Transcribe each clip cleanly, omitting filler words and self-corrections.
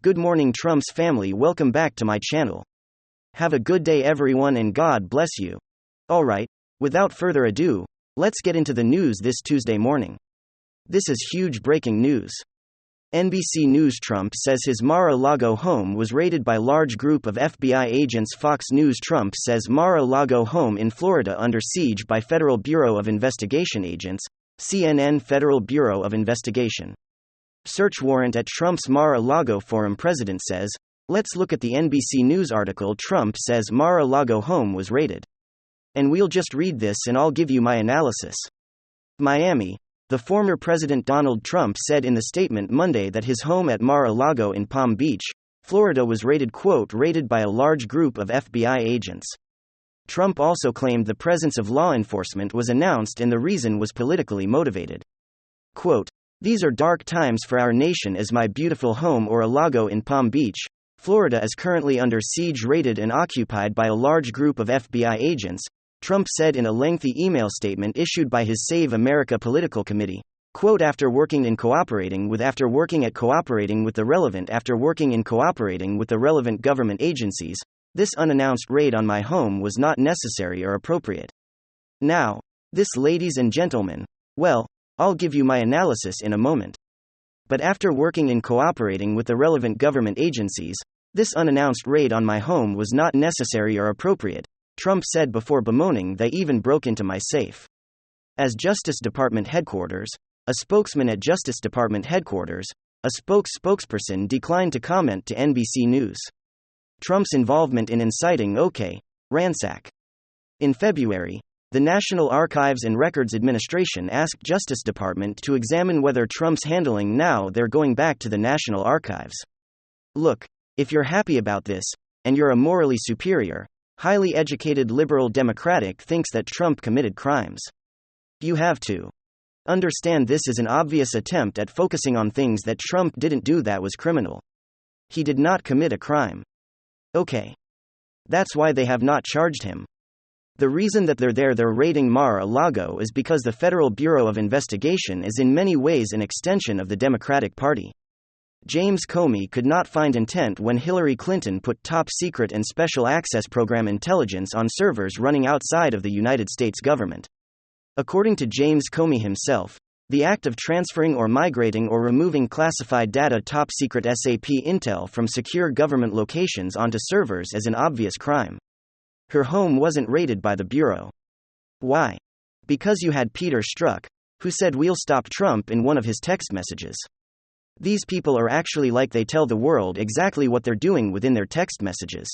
Good morning, Trump's family. Welcome back to my channel. Have a good day, everyone, and God bless you. Alright, without further ado, let's get into the news this Tuesday morning. This is huge breaking news. NBC News. Trump says his Mar-a-Lago home was raided by large group of FBI agents. Fox News. Trump says Mar-a-Lago home in Florida under siege by Federal Bureau of Investigation agents. CNN. Federal Bureau of Investigation search warrant at Trump's Mar-a-Lago forum. President says. Let's look at the NBC News article. Trump says Mar-a-Lago home was raided. And we'll just read this and I'll give you my analysis. Miami. The former President Donald Trump said in the statement Monday that his home at Mar-a-Lago in Palm Beach, Florida was raided, raided by a large group of FBI agents. Trump also claimed the presence of law enforcement was announced and the reason was politically motivated. These are dark times for our nation as my beautiful home Mar-a-Lago in Palm Beach, Florida is currently under siege, raided and occupied by a large group of FBI agents, Trump said in a lengthy email statement issued by his Save America Political Committee. After working in cooperating with the relevant government agencies, this unannounced raid on my home was not necessary or appropriate. Now, this, ladies and gentlemen, well, I'll give you my analysis in a moment. But after working in cooperating with the relevant government agencies, this unannounced raid on my home was not necessary or appropriate, Trump said before bemoaning they even broke into my safe. As Justice Department headquarters, a spokesman at Justice Department headquarters, a spokesperson declined to comment to NBC News. Trump's involvement in inciting ransack. In February, the National Archives and Records Administration asked Justice Department to examine whether Trump's handling. Now they're going back to the National Archives. Look, if you're happy about this, and you're a morally superior, highly educated liberal Democratic thinks that Trump committed crimes, you have to understand this is an obvious attempt at focusing on things that Trump didn't do that was criminal. He did not commit a crime. That's why they have not charged him. The reason that they're raiding Mar-a-Lago is because the Federal Bureau of Investigation is in many ways an extension of the Democratic Party. James Comey could not find intent when Hillary Clinton put top-secret and special access program intelligence on servers running outside of the United States government. According to James Comey himself, the act of transferring or migrating or removing classified data, top-secret SAP intel from secure government locations onto servers is an obvious crime. Her home wasn't raided by the Bureau. Why? Because you had Peter Strzok, who said we'll stop Trump in one of his text messages. These people are actually like they tell the world exactly what they're doing within their text messages.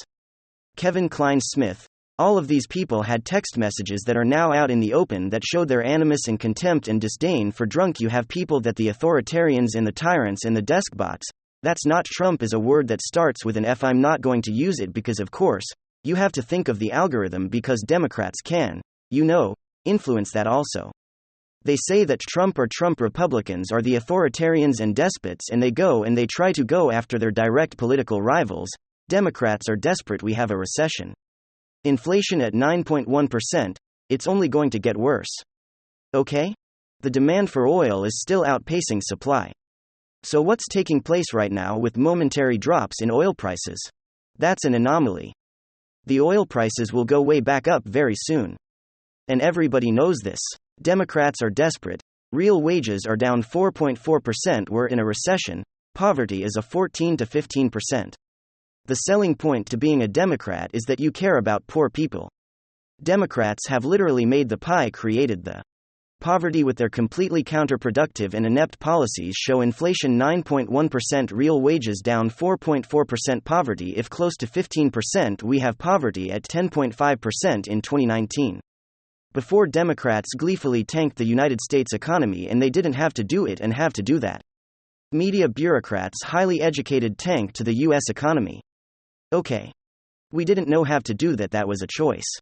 Kevin Klein-Smith. All of these people had text messages that are now out in the open that showed their animus and contempt and disdain for drunk. You have people that the authoritarians and the tyrants and the deskbots. That's not Trump is a word that starts with an F. I'm not going to use it because of course, you have to think of the algorithm because Democrats can, influence that also. They say that Trump or Trump Republicans are the authoritarians and despots and they go and they try to go after their direct political rivals. Democrats are desperate. We have a recession. Inflation at 9.1%, it's only going to get worse. The demand for oil is still outpacing supply. So what's taking place right now with momentary drops in oil prices? That's an anomaly. The oil prices will go way back up very soon. And everybody knows this. Democrats are desperate. Real wages are down 4.4%. We're in a recession. Poverty is a 14 to 15%. The selling point to being a Democrat is that you care about poor people. Democrats have literally made the pie, created the poverty with their completely counterproductive and inept policies. Show inflation 9.1%, real wages down 4.4%, poverty if close to 15%. We have poverty at 10.5% in 2019. Before Democrats gleefully tanked the United States economy and they didn't have to do it and have to do that. Media bureaucrats highly educated tanked to the US economy. We didn't know have to do that. That was a choice.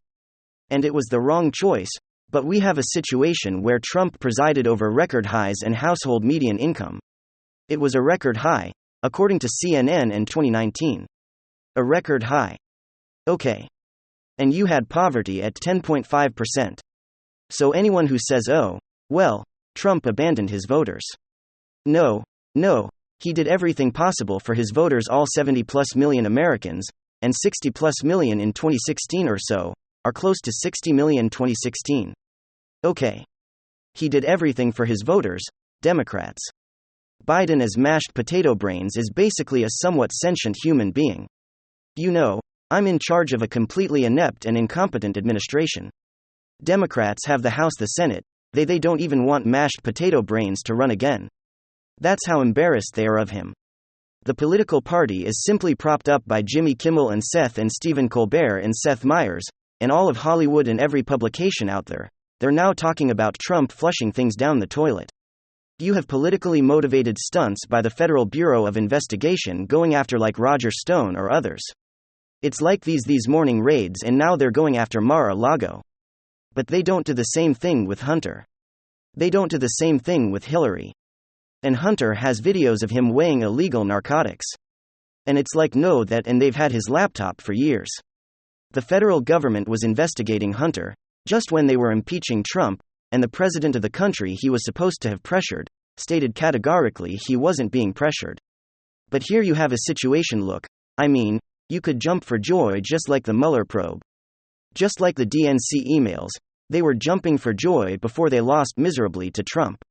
And it was the wrong choice. But we have a situation where Trump presided over record highs in household median income. It was a record high, according to CNN in 2019. A record high. And you had poverty at 10.5%. So anyone who says, Trump abandoned his voters. No, He did everything possible for his voters. All 70+ million Americans, and 60+ million in 2016 or so, are close to 60 million 2016. Okay. He did everything for his voters, Democrats. Biden as mashed potato brains is basically a somewhat sentient human being. You know, I'm in charge of a completely inept and incompetent administration. Democrats have the House, the Senate, they don't even want mashed potato brains to run again. That's how embarrassed they are of him. The political party is simply propped up by Jimmy Kimmel and Seth and Stephen Colbert and Seth Meyers, and all of Hollywood and every publication out there. They're now talking about Trump flushing things down the toilet. You have politically motivated stunts by the Federal Bureau of Investigation going after like Roger Stone or others. It's like these morning raids, and now they're going after Mar-a-Lago. But they don't do the same thing with Hunter. They don't do the same thing with Hillary. And Hunter has videos of him weighing illegal narcotics. And it's like no that, and they've had his laptop for years. The federal government was investigating Hunter, just when they were impeaching Trump, and the president of the country he was supposed to have pressured, stated categorically he wasn't being pressured. But here you have a situation, look, I mean, you could jump for joy just like the Mueller probe. Just like the DNC emails, they were jumping for joy before they lost miserably to Trump.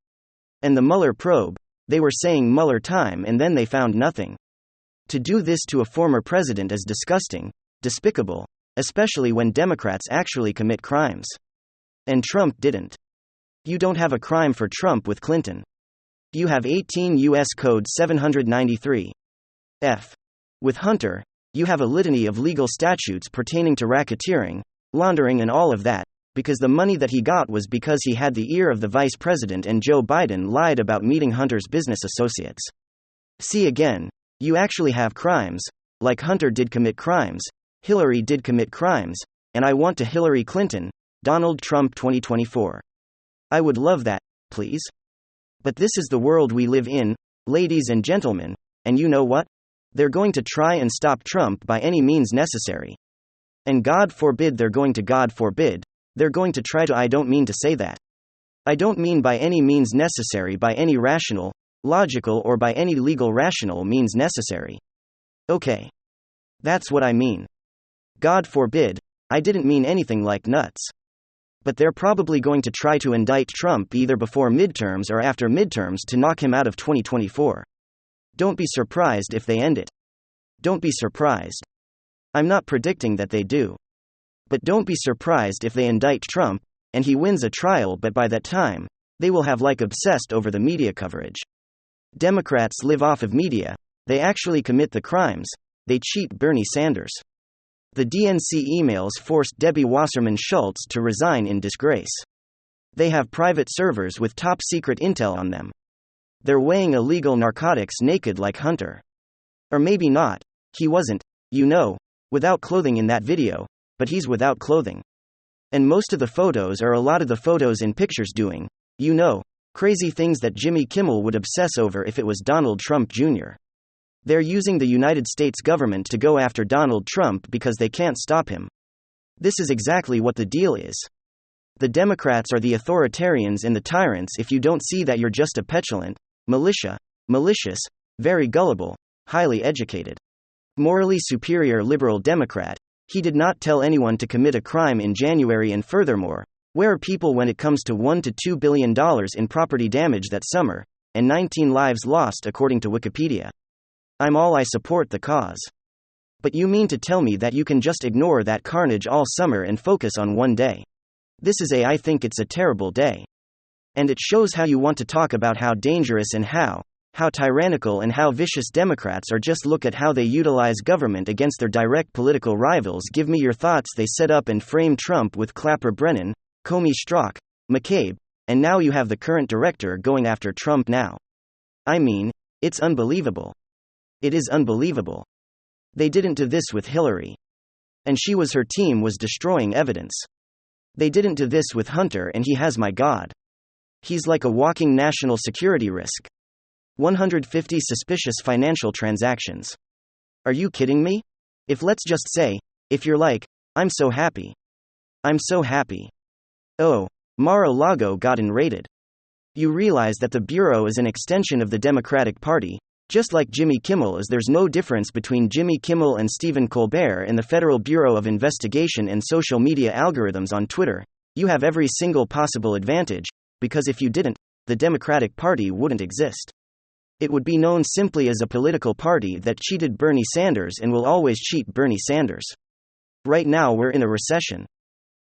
And the Mueller probe, they were saying Mueller time and then they found nothing. To do this to a former president is disgusting, despicable, especially when Democrats actually commit crimes. And Trump didn't. You don't have a crime for Trump with Clinton. You have 18 U.S. Code 793. F. With Hunter, you have a litany of legal statutes pertaining to racketeering, laundering and all of that, because the money that he got was because he had the ear of the vice president and Joe Biden lied about meeting Hunter's business associates. See again, you actually have crimes, like Hunter did commit crimes, Hillary did commit crimes, and I want to Hillary Clinton, Donald Trump 2024. I would love that, please. But this is the world we live in, ladies and gentlemen, and you know what? They're going to try and stop Trump by any means necessary. And God forbid they're going to try to, I don't mean to say that. I don't mean by any means necessary, by any rational, logical or by any legal rational means necessary. Okay. That's what I mean. God forbid, I didn't mean anything like nuts. But they're probably going to try to indict Trump either before midterms or after midterms to knock him out of 2024. Don't be surprised if they end it. Don't be surprised. I'm not predicting that they do. But don't be surprised if they indict Trump, and he wins a trial, but by that time, they will have like obsessed over the media coverage. Democrats live off of media, they actually commit the crimes, they cheat Bernie Sanders. The DNC emails forced Debbie Wasserman Schultz to resign in disgrace. They have private servers with top secret intel on them. They're weighing illegal narcotics naked like Hunter. Or maybe not, he wasn't, you know, without clothing in that video, but he's without clothing. And most of the photos are a lot of the photos in pictures doing, you know, crazy things that Jimmy Kimmel would obsess over if it was Donald Trump Jr. They're using the United States government to go after Donald Trump because they can't stop him. This is exactly what the deal is. The Democrats are the authoritarians and the tyrants. If you don't see that, you're just a petulant, malicious, very gullible, highly educated, morally superior liberal Democrat. He did not tell anyone to commit a crime in January, and furthermore, where are people when it comes to $1 to $2 billion in property damage that summer, and 19 lives lost according to Wikipedia? I support the cause. But you mean to tell me that you can just ignore that carnage all summer and focus on one day? I think it's a terrible day. And it shows how you want to talk about how dangerous and how tyrannical and how vicious Democrats are. Just look at how they utilize government against their direct political rivals. Give me your thoughts. They set up and frame Trump with Clapper Brennan, Comey Strzok, McCabe, and now you have the current director going after Trump now. I mean, it's unbelievable. It is unbelievable. They didn't do this with Hillary. And her team was destroying evidence. They didn't do this with Hunter, and he has, my God. He's like a walking national security risk. 150 suspicious financial transactions. Are you kidding me? Let's just say, if you're like, I'm so happy. I'm so happy. Oh, Mar-a-Lago got raided. You realize that the Bureau is an extension of the Democratic Party, Just like Jimmy Kimmel is, there's no difference between Jimmy Kimmel and Stephen Colbert and the Federal Bureau of Investigation and social media algorithms on Twitter. You have every single possible advantage, because if you didn't, the Democratic Party wouldn't exist. It would be known simply as a political party that cheated Bernie Sanders and will always cheat Bernie Sanders. Right now we're in a recession.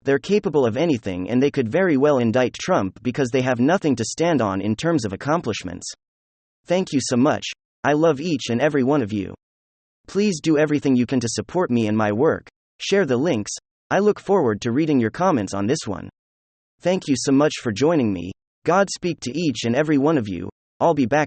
They're capable of anything, and they could very well indict Trump because they have nothing to stand on in terms of accomplishments. Thank you so much. I love each and every one of you. Please do everything you can to support me and my work. Share the links. I look forward to reading your comments on this one. Thank you so much for joining me. God speak to each and every one of you. I'll be back.